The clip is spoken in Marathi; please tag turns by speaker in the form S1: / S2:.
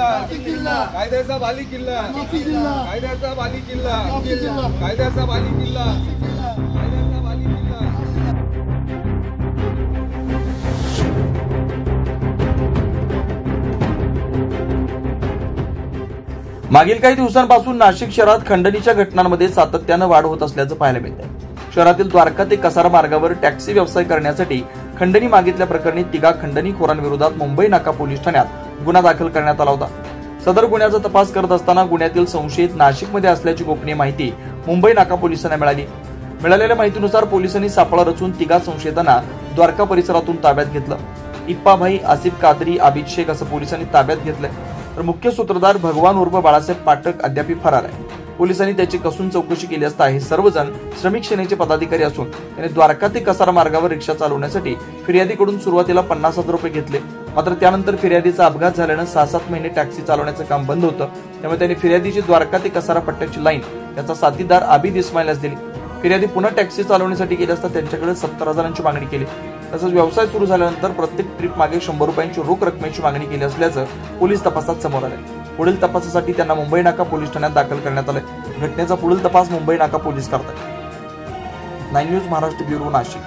S1: किल्ला कायद्याचा बाली किल्ला कायद्याचा बाली किल्ला कायद्याचा बाली किल्ला कायद्याचा बाली किल्ला।
S2: मागील काही दिवसांपासून नाशिक शहरात खंडणीच्या घटनांमध्ये सातत्यानं वाढ होत असल्याचं पाहायला मिळतंय। शहरातील द्वारका ते कसारा मार्गावर टॅक्सी व्यवसाय करण्यासाठी खंडणी मागितल्या प्रकरणी तिघा खंडणीखोरांविरोधात मुंबई नाका पोलीस ठाण्यात गुन्हा दाखल करण्यात आला होता। सदर गुन्ह्याचा तपास करत असताना गुन्ह्यातील संशयित नाशिकमध्ये असल्याची गोपनीय माहिती मुंबई नाका पोलिसांना मिळाली। मिळालेल्या माहितीनुसार पोलिसांनी सापळा रचून तिघा संशयितांना द्वारका परिसरातून ताब्यात घेतलं। इप्पाभाई आसिफ कादरी आबिद शेख असं पोलिसांनी ताब्यात घेतलंय, तर मुख्य सूत्रधार भगवान उर्फ बाळासाहेब पाठक अद्याप फरार आहे। पोलिसांनी त्याची कसून चौकशी केली असता हे सर्वजण श्रमिक सेनेचे पदाधिकारी असून त्यांनी द्वारका ते कसारा मार्गावर रिक्षा चालवण्यासाठी फिर्यादीकडून सुरुवातीला 50,000 रुपये घेतले। मात्र त्यानंतर फिर्यादीचा अपघात झाल्यानं 6-7 महिने टॅक्सी चालवण्याचं काम बंद होतं। त्यामुळे त्यांनी फिर्यादीची द्वारका ते कसारा पट्ट्याची लाईन त्याचा साथीदार आबिद इस्माईलस दिली। फिर्यादी पुन्हा टॅक्सी चालवण्यासाठी गेले असता त्यांच्याकडे 70,000ची मागणी केली। तसंच व्यवसाय सुरू झाल्यानंतर प्रत्येक ट्रिप मागे 100 रुपयांची रोख रकमेची मागणी केली असल्याचं पोलीस तपासात समोर आलं। पुढील तपासासाठी त्यांना मुंबई नाका पोलीस ठाण्यात दाखल करण्यात आले। घटनेचा पुढील तपास मुंबई नाका पोलीस करतात। 9 न्यूज महाराष्ट्र ब्युरो नाशिक।